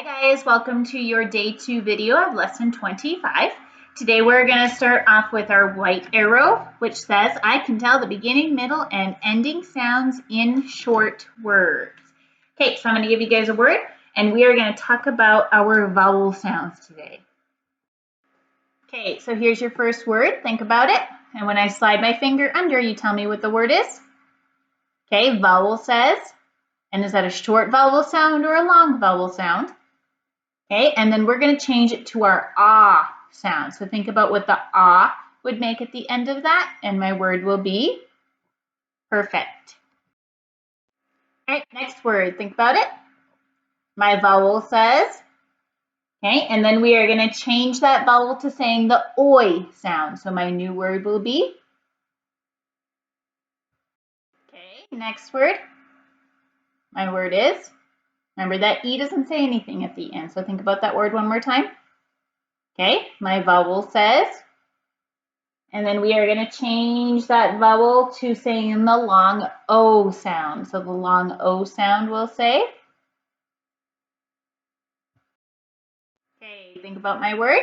Hi guys, welcome to your day 2 video of lesson 25. Today we're going to start off with our white arrow, which says, I can tell the beginning, middle, and ending sounds in short words. Okay, so I'm going to give you guys a word, and we are going to talk about our vowel sounds today. Okay, so here's your first word. Think about it. And when I slide my finger under, you tell me what the word is. Okay, vowel says, and is that a short vowel sound or a long vowel sound? Okay, and then we're going to change it to our ah sound. So think about what the ah would make at the end of that, and my word will be perfect. All right, next word, think about it. My vowel says, okay, and then we are going to change that vowel to saying the oi sound. So my new word will be, okay, next word. My word is, remember that E doesn't say anything at the end, so think about that word one more time. Okay, my vowel says, and then we are going to change that vowel to saying the long O sound. So the long O sound will say. Okay, think about my word.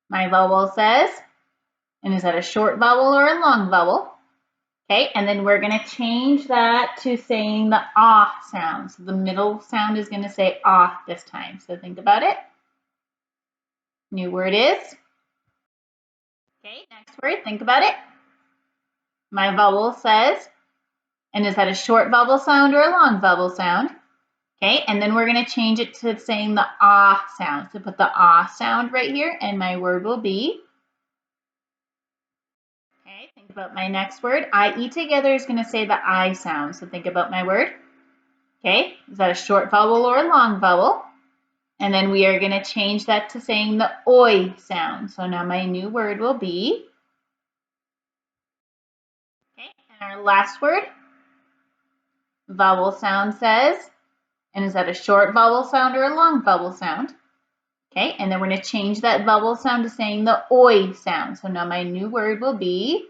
My vowel says, and is that a short vowel or a long vowel? Okay, and then we're going to change that to saying the ah sound. So the middle sound is going to say ah this time. So think about it. New word is. Okay, next word, think about it. My vowel says, and is that a short vowel sound or a long vowel sound? Okay, and then we're going to change it to saying the ah sound. So put the ah sound right here, and my word will be. Okay, think about my next word. I-E together is going to say the I sound. So think about my word. Okay, is that a short vowel or a long vowel? And then we are going to change that to saying the oi sound. So now my new word will be. Okay, and our last word. Vowel sound says, and is that a short vowel sound or a long vowel sound? Okay, and then we're going to change that vowel sound to saying the oi sound. So now my new word will be.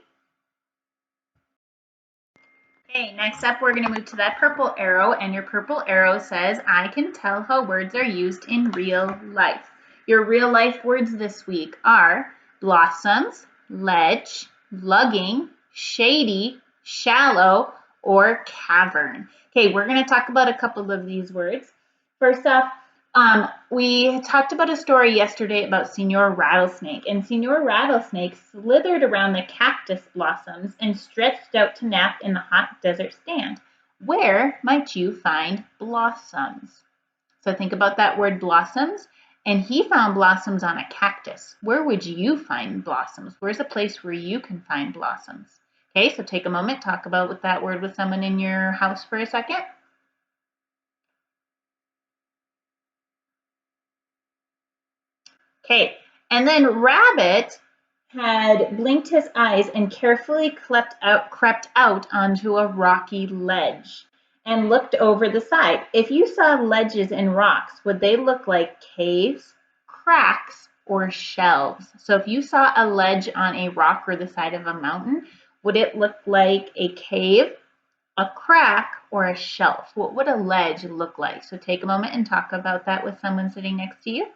Okay, next up we're going to move to that purple arrow, and your purple arrow says, I can tell how words are used in real life. Your real life words this week are blossoms, ledge, lugging, shady, shallow, or cavern. Okay, we're going to talk about a couple of these words. First off, we talked about a story yesterday about Senor Rattlesnake, and Senor Rattlesnake slithered around the cactus blossoms and stretched out to nap in the hot desert stand. Where might you find blossoms? So think about that word blossoms, and he found blossoms on a cactus. Where would you find blossoms? Where's a place where you can find blossoms? Okay, so take a moment, talk about that word with someone in your house for a second. Okay, and then Rabbit had blinked his eyes and carefully crept out onto a rocky ledge and looked over the side. If you saw ledges and rocks, would they look like caves, cracks, or shelves? So if you saw a ledge on a rock or the side of a mountain, would it look like a cave, a crack, or a shelf? What would a ledge look like? So take a moment and talk about that with someone sitting next to you.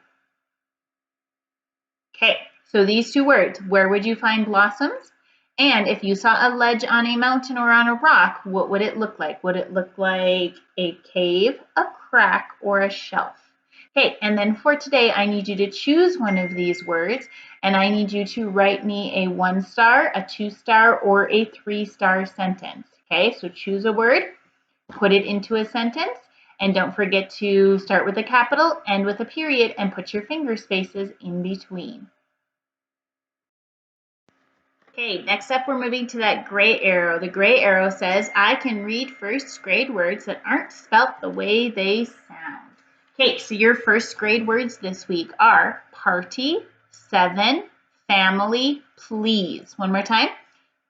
Okay, so these two words, where would you find blossoms? And if you saw a ledge on a mountain or on a rock, what would it look like? Would it look like a cave, a crack, or a shelf? Okay, and then for today, I need you to choose one of these words, and I need you to write me a 1-star, a 2-star, or a 3-star sentence. Okay, so choose a word, put it into a sentence, and don't forget to start with a capital, end with a period, and put your finger spaces in between. Okay, next up we're moving to that gray arrow. The gray arrow says, I can read first grade words that aren't spelt the way they sound. Okay, so your first grade words this week are party, 7, family, please. One more time.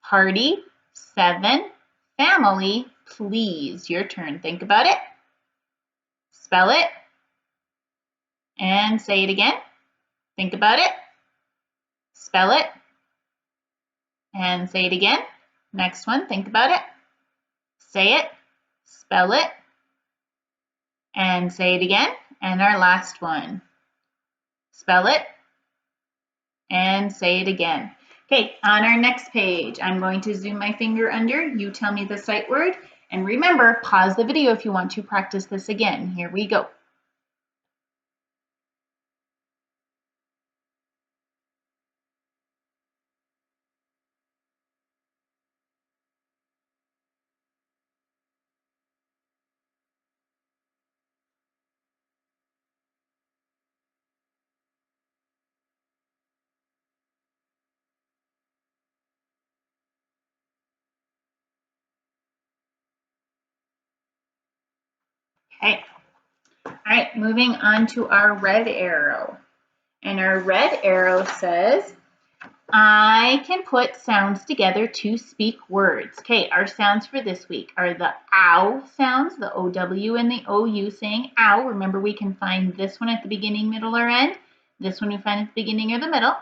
Party, 7, family, please. Your turn. Think about it. Spell it. And say it again. Think about it. Spell it. And say it again. Next one, think about it. Say it. Spell it. and say it again. And our last one. Spell it and say it again. Okay, on our next page, I'm going to zoom my finger under. You tell me the sight word. And remember, pause the video if you want to practice this again. Here we go. Okay. All right, moving on to our red arrow. And our red arrow says, I can put sounds together to speak words. Okay, our sounds for this week are the ow sounds, the O-W and the O-U saying ow. Remember, we can find this one at the beginning, middle, or end. This one we find at the beginning or the middle.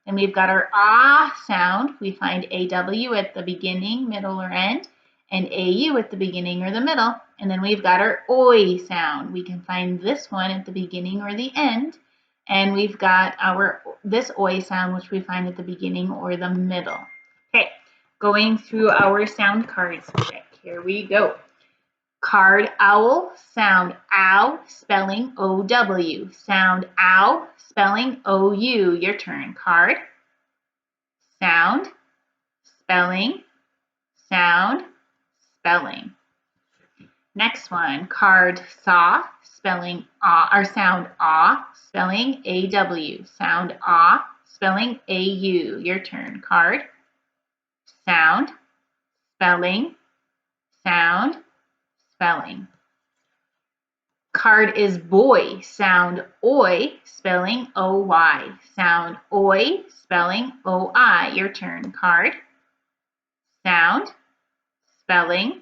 Then we've got our ah sound. We find A-W at the beginning, middle, or end, and A-U at the beginning or the middle. And then we've got our oi sound. We can find this one at the beginning or the end. And we've got this oi sound, which we find at the beginning or the middle. Okay, going through our sound cards quick. Here we go. Card owl, sound ow, spelling O-W. Sound ow, spelling O-U. Your turn. Card, sound, spelling, sound, spelling. Next one, card saw, spelling ah, or sound ah, spelling A-W. Sound ah, spelling A-U. Your turn. Card, sound, spelling, sound, spelling. Card is boy, sound oi, spelling O-Y. Sound oi, spelling O-I. Your turn. Card, sound, spelling,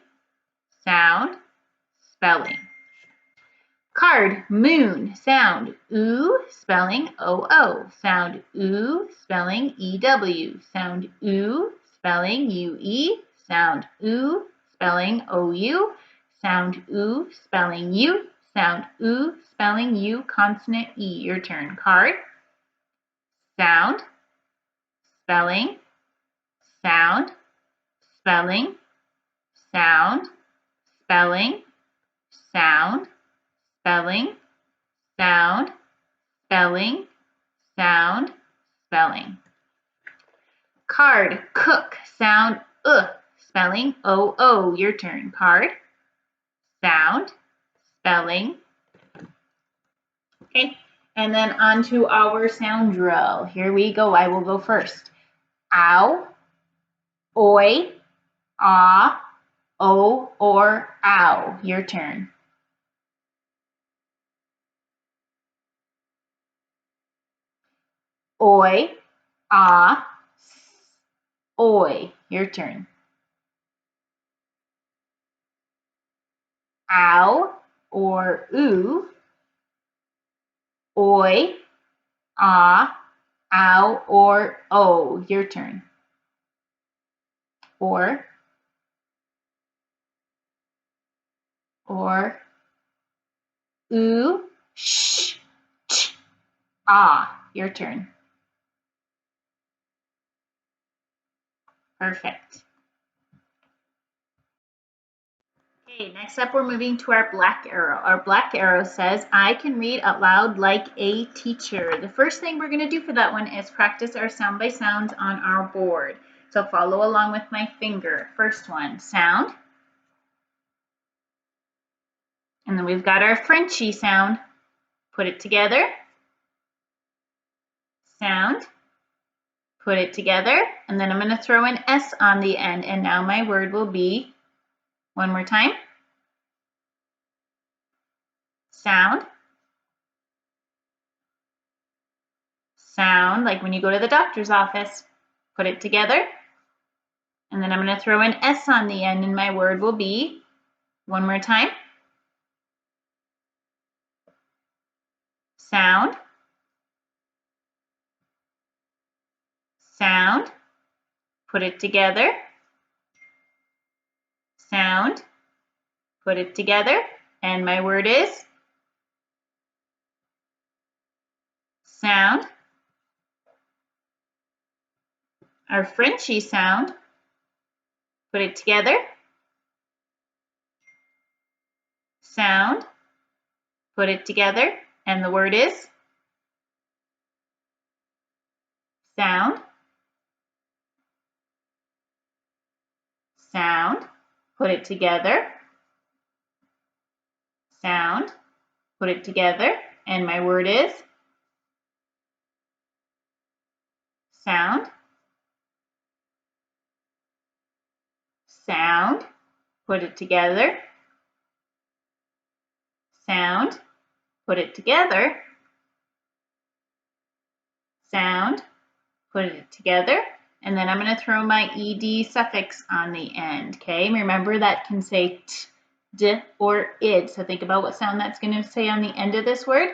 sound, spelling. Card, moon, sound oo, spelling O-O. Sound oo, spelling E-W. Sound oo, spelling U-E. Sound oo, spelling O-U. Sound oo, spelling U. Sound oo, spelling U, consonant E. Your turn. Card, sound, spelling, sound, spelling, sound, spelling, sound, spelling, sound, spelling, sound, spelling. Card, cook, sound spelling O-O. Your turn. Card, sound, spelling. Okay, and then on to our sound drill. Here we go. I will go first. Ow, oi, ah, o, or ow. Your turn. Oi, ah, oi. Your turn. Ow or oo, oi, ah, ow, or o. Your turn. Or oo, sh, ch, ah. Your turn. Perfect. Okay, next up we're moving to our black arrow. Our black arrow says, I can read out loud like a teacher. The first thing we're going to do for that one is practice our sound by sounds on our board. So follow along with my finger. First one, sound. And then we've got our Frenchy sound. Put it together. Sound. Put it together. And then I'm going to throw an S on the end. And now my word will be, one more time, sound. Sound, like when you go to the doctor's office. Put it together. And then I'm going to throw an S on the end. And my word will be, one more time, sound. Sound. Put it together. Sound. Put it together. And my word is sound. Our Frenchy sound. Put it together. Sound. Put it together. And the word is sound. Sound. Put it together. Sound. Put it together. And my word is sound. Sound. Put it together. Sound. Put it together. Sound. Put it together. And then I'm going to throw my ed suffix on the end, okay? Remember that can say t, d, or id. So think about what sound that's going to say on the end of this word.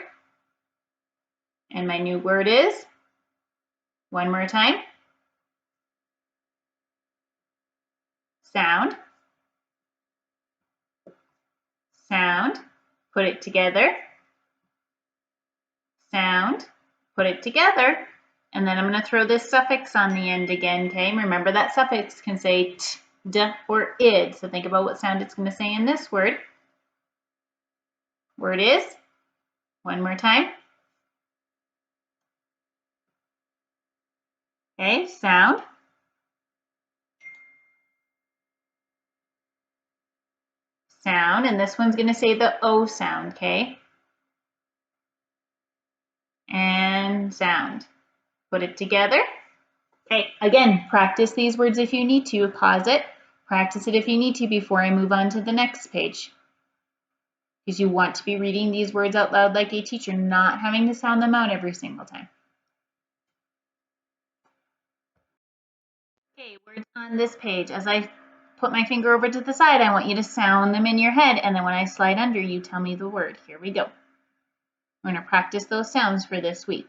And my new word is, one more time, sound. Sound. Put it together. Sound. Put it together. And then I'm going to throw this suffix on the end again, okay? Remember that suffix can say t, d, or id. So think about what sound it's going to say in this word. Word is, one more time. Okay, sound. Sound, and this one's going to say the O sound, okay? And sound. Put it together. Okay, again, practice these words if you need to. Pause it. Practice it if you need to before I move on to the next page. Because you want to be reading these words out loud like a teacher, not having to sound them out every single time. Okay, words on this page. As I put my finger over to the side, I want you to sound them in your head, and then when I slide under, you tell me the word. Here we go. We're going to practice those sounds for this week.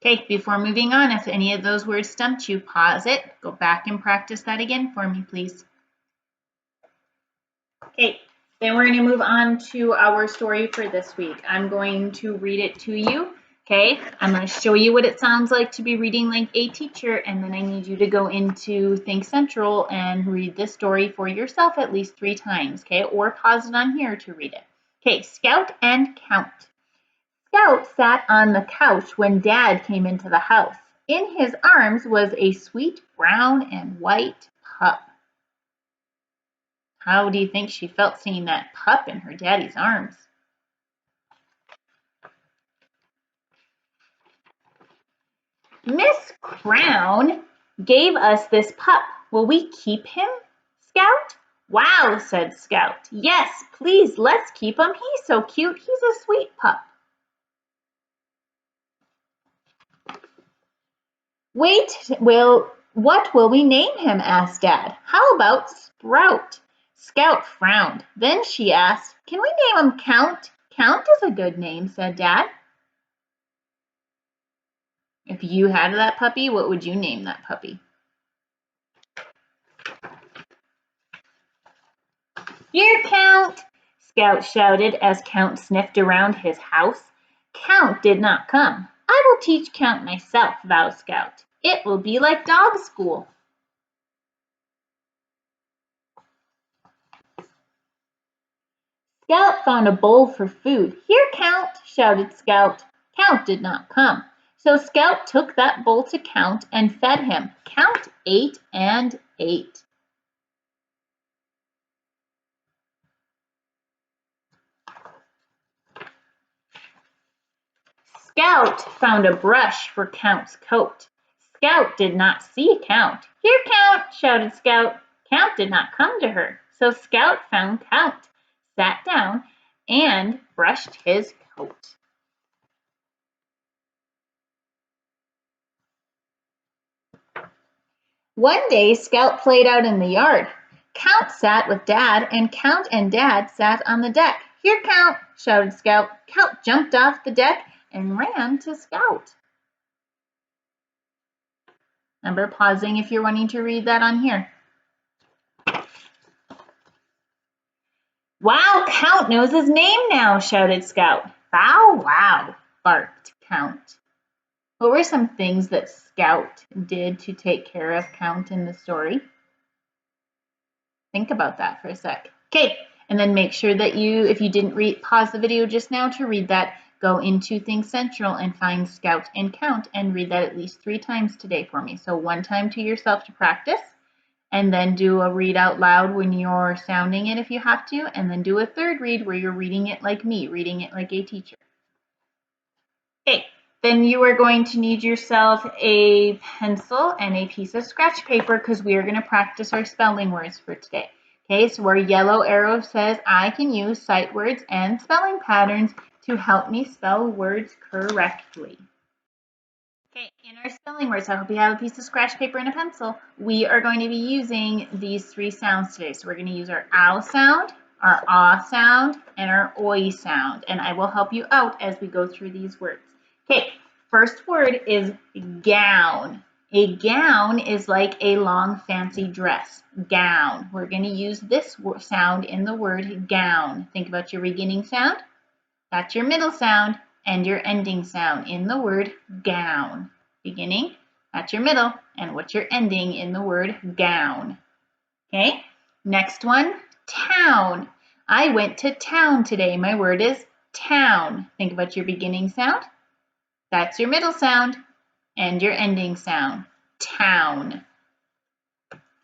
Okay, before moving on, if any of those words stumped you, pause it, go back and practice that again for me, please. Okay, then we're going to move on to our story for this week. I'm going to read it to you, okay? I'm going to show you what it sounds like to be reading like a teacher, and then I need you to go into Think Central and read this story for yourself at least 3 times, okay? Or pause it on here to read it. Okay, Scout and Count. Scout sat on the couch when Dad came into the house. In his arms was a sweet brown and white pup. How do you think she felt seeing that pup in her daddy's arms? Miss Crown gave us this pup. Will we keep him, Scout? Wow, said Scout. Yes, please, let's keep him. He's so cute. He's a sweet pup. Wait, what will we name him? Asked Dad. How about Sprout? Scout frowned. Then she asked, Can we name him Count? Count is a good name, said Dad. If you had that puppy, what would you name that puppy? Here, Count, Scout shouted as Count sniffed around his house. Count did not come. I will teach Count myself, vowed Scout. It will be like dog school. Scout found a bowl for food. Here, Count, shouted Scout. Count did not come. So Scout took that bowl to Count and fed him. Count ate and ate. Scout found a brush for Count's coat. Scout did not see Count. Here, Count, shouted Scout. Count did not come to her, so Scout found Count, sat down, and brushed his coat. One day, Scout played out in the yard. Count sat with Dad, and Count and Dad sat on the deck. Here, Count, shouted Scout. Count jumped off the deck and ran to Scout. Remember pausing if you're wanting to read that on here. Wow, Count knows his name now, shouted Scout. Bow wow, barked Count. What were some things that Scout did to take care of Count in the story? Think about that for a sec. Okay, and then make sure that if you didn't pause the video just now to read that, go into Think Central and find Scout and Count and read that at least 3 times today for me. So 1 time to yourself to practice, and then do a read out loud when you're sounding it if you have to, and then do a 3rd read where you're reading it like me, reading it like a teacher. Okay, then you are going to need yourself a pencil and a piece of scratch paper because we are going to practice our spelling words for today. Okay, so our yellow arrow says I can use sight words and spelling patterns to help me spell words correctly. Okay, in our spelling words, I hope you have a piece of scratch paper and a pencil. We are going to be using these 3 sounds today. So we're going to use our ow sound, our ah sound, and our oi sound. And I will help you out as we go through these words. Okay, first word is gown. A gown is like a long fancy dress. Gown. We're going to use this sound in the word gown. Think about your beginning sound. That's your middle sound and your ending sound in the word gown. Beginning, that's your middle, and what's your ending in the word gown. Okay, next one, town. I went to town today. My word is town. Think about your beginning sound. That's your middle sound and your ending sound, town.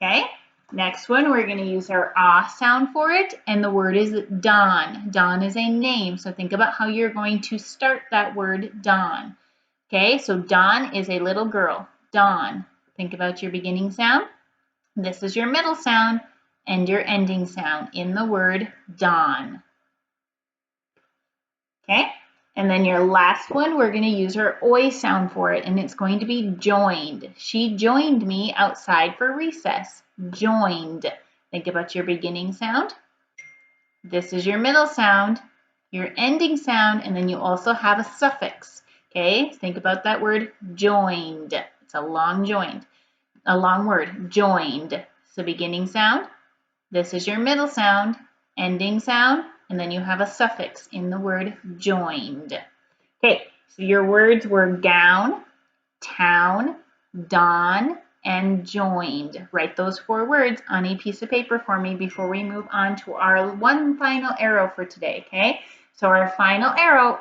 Okay, next one, we're going to use our ah sound for it, and the word is dawn. Dawn is a name, so think about how you're going to start that word dawn. Okay, so dawn is a little girl, dawn. Think about your beginning sound. This is your middle sound and your ending sound in the word dawn. Okay, and then your last one, we're going to use our oi sound for it, and it's going to be joined. She joined me outside for recess. Joined. Think about your beginning sound. This is your middle sound, your ending sound, and then you also have a suffix. Okay, think about that word joined. It's a long word, joined. So beginning sound, this is your middle sound, ending sound, and then you have a suffix in the word joined. Okay, so your words were gown, town, dawn, and joined. Write those 4 words on a piece of paper for me before we move on to our one final arrow for today, okay? So our final arrow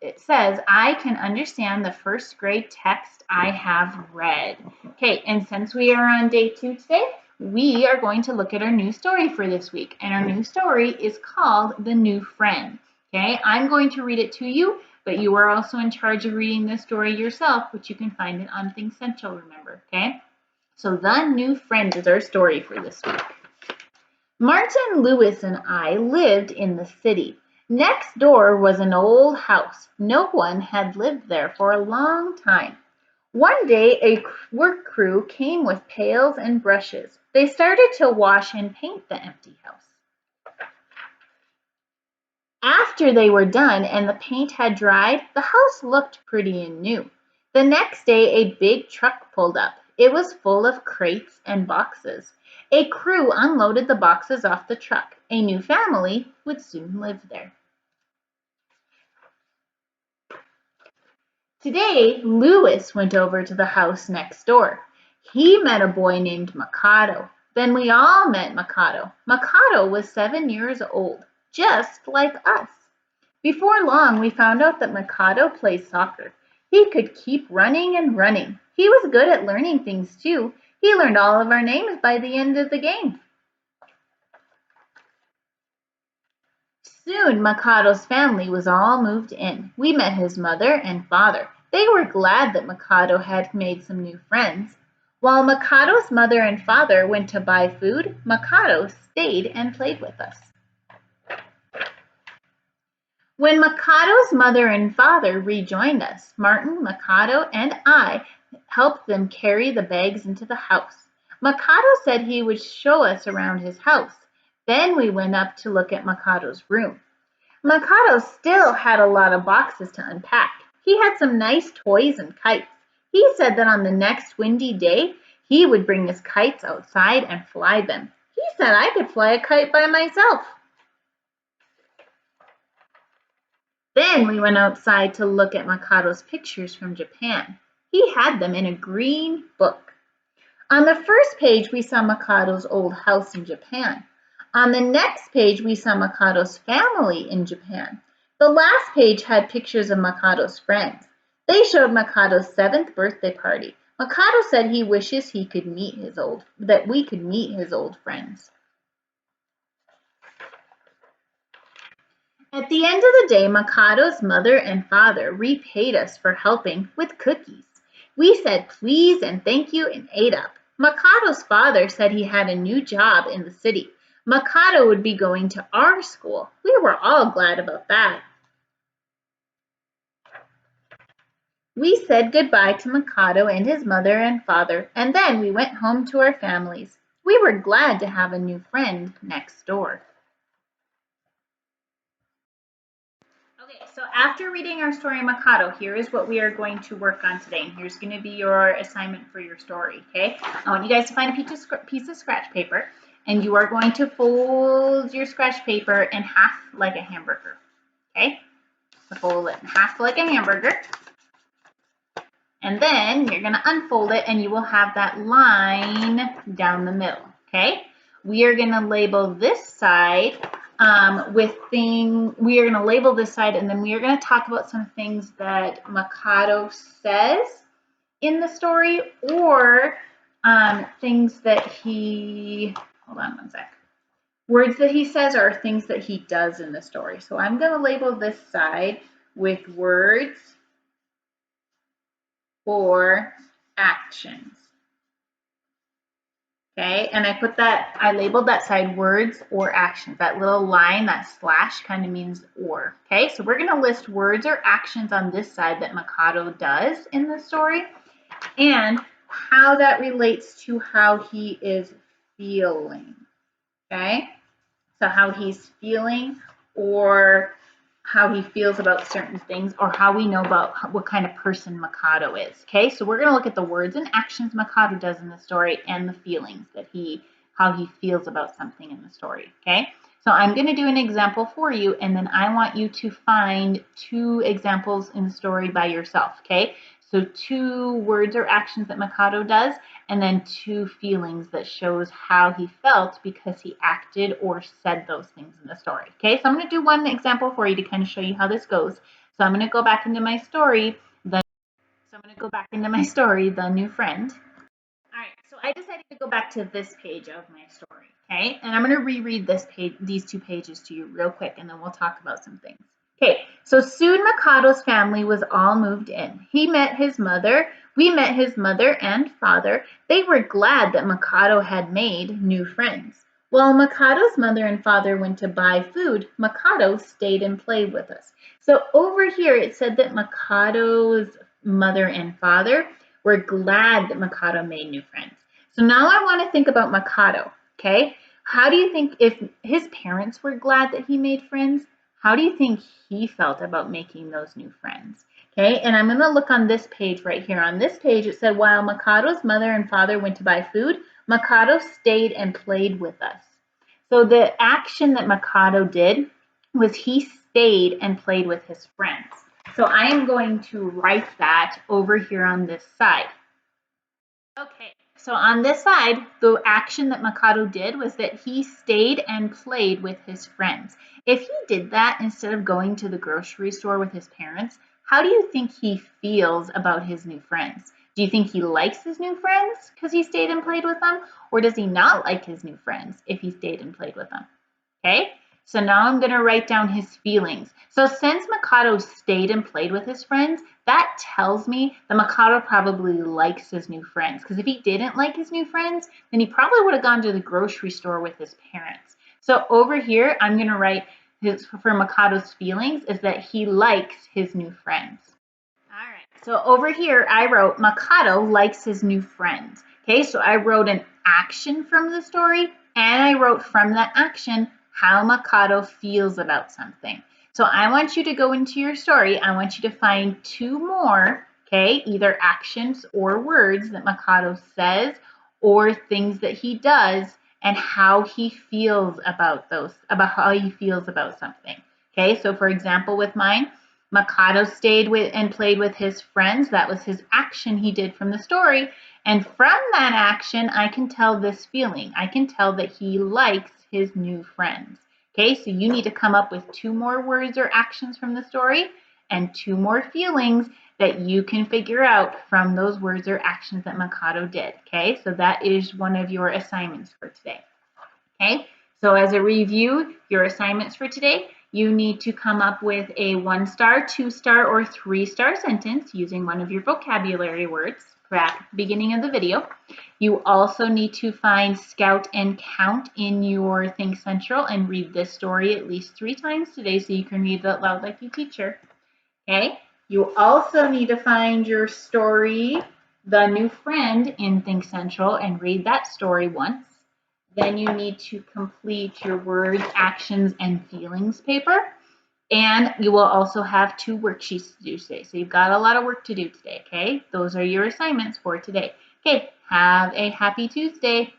it says, I can understand the first grade text I have read. Okay, and since we are on day 2 today, we are going to look at our new story for this week. And our new story is called The New Friend. Okay, I'm going to read it to you, but you are also in charge of reading this story yourself, which you can find it on Think Central, remember, okay? So The New Friend is our story for this week. Martin Lewis and I lived in the city. Next door was an old house. No one had lived there for a long time. One day, a work crew came with pails and brushes. They started to wash and paint the empty house. After they were done and the paint had dried, the house looked pretty and new. The next day, a big truck pulled up. It was full of crates and boxes. A crew unloaded the boxes off the truck. A new family would soon live there. Today, Lewis went over to the house next door. He met a boy named Mikado. Then we all met Mikado. Mikado was 7 years old, just like us. Before long, we found out that Mikado plays soccer. He could keep running and running. He was good at learning things too. He learned all of our names by the end of the game. Soon Mikado's family was all moved in. We met his mother and father. They were glad that Mikado had made some new friends. While Mikado's mother and father went to buy food, Mikado stayed and played with us. When Mikado's mother and father rejoined us, Martin, Mikado, and I helped them carry the bags into the house. Mikado said he would show us around his house. Then we went up to look at Mikado's room. Mikado still had a lot of boxes to unpack. He had some nice toys and kites. He said that on the next windy day, he would bring his kites outside and fly them. He said I could fly a kite by myself. Then we went outside to look at Mikado's pictures from Japan. He had them in a green book. On the first page, we saw Mikado's old house in Japan. On the next page, we saw Mikado's family in Japan. The last page had pictures of Mikado's friends. They showed Mikado's 7th birthday party. Mikado said he wishes we could meet his old friends. At the end of the day, Mikado's mother and father repaid us for helping with cookies. We said please and thank you and ate up. Mikado's father said he had a new job in the city. Mikado would be going to our school. We were all glad about that. We said goodbye to Mikado and his mother and father, and then we went home to our families. We were glad to have a new friend next door. Okay, so after reading our story Mikado, here is what we are going to work on today. And here's going to be your assignment for your story, okay? I want you guys to find a piece of scratch paper, and you are going to fold your scratch paper in half like a hamburger, okay? So fold it in half like a hamburger. And then you're going to unfold it, and you will have that line down the middle, okay? We are going to label this side we are going to label this side, and then we are going to talk about some things that Mikado says in the story, or things that he, hold on one sec, words that he says are things that he does in the story. So I'm going to label this side with words or actions. Okay, and I labeled that side words or actions. That little line, that slash kind of means or. Okay, so we're going to list words or actions on this side that Mikado does in the story and how that relates to how he is feeling. Okay, so how he's feeling or how he feels about certain things, or how we know about what kind of person Mikado is. Okay, so we're going to look at the words and actions Mikado does in the story and the feelings that how he feels about something in the story. Okay, so I'm going to do an example for you, and then I want you to find 2 examples in the story by yourself. Okay, so 2 words or actions that Mikado does, and then 2 feelings that shows how he felt because he acted or said those things in the story. Okay, so I'm going to do one example for you to kind of show you how this goes. So I'm going to go back into my story, The New Friend. All right, so I decided to go back to this page of my story, okay? And I'm going to reread these 2 pages to you real quick, and then we'll talk about some things. Okay, so soon Mikado's family was all moved in. We met his mother and father. They were glad that Mikado had made new friends. While Mikado's mother and father went to buy food, Mikado stayed and played with us. So over here it said that Mikado's mother and father were glad that Mikado made new friends. So now I want to think about Mikado, okay? How do you think, if his parents were glad that he made friends, how do you think he felt about making those new friends? Okay, and I'm going to look on this page right here. On this page, it said, while Mikado's mother and father went to buy food, Mikado stayed and played with us. So the action that Mikado did was he stayed and played with his friends. So I am going to write that over here on this side. Okay, so on this side, the action that Mikado did was that he stayed and played with his friends. If he did that instead of going to the grocery store with his parents, how do you think he feels about his new friends? Do you think he likes his new friends because he stayed and played with them? Or does he not like his new friends if he stayed and played with them? Okay, So now I'm going to write down his feelings. So since Mikado stayed and played with his friends, that tells me that Mikado probably likes his new friends. Because if he didn't like his new friends, then he probably would have gone to the grocery store with his parents. So over here, I'm going to write for Mikado's feelings is that he likes his new friends. All right, so over here I wrote Mikado likes his new friends. Okay, so I wrote an action from the story and I wrote from that action how Mikado feels about something. So I want you to go into your story. I want you to find two more, okay, either actions or words that Mikado says or things that he does and how he feels about those, about how he feels about something. Okay, so for example, with mine, Mikado stayed with and played with his friends. That was his action he did from the story. And from that action, I can tell this feeling. I can tell that he likes his new friends. Okay, so you need to come up with two more words or actions from the story and two more feelings that you can figure out from those words or actions that Mikado did. Okay, so that is one of your assignments for today. Okay, so as a review, your assignments for today, you need to come up with a 1-star, 2-star, or 3-star sentence using one of your vocabulary words at the beginning of the video. You also need to find Scout and Count in your Think Central and read this story at least 3 times today so you can read it out loud like your teacher. Okay, you also need to find your story, The New Friend, in Think Central and read that story once. Then you need to complete your words, actions, and feelings paper. And you will also have 2 worksheets to do today. So you've got a lot of work to do today, okay? Those are your assignments for today. Okay, have a happy Tuesday.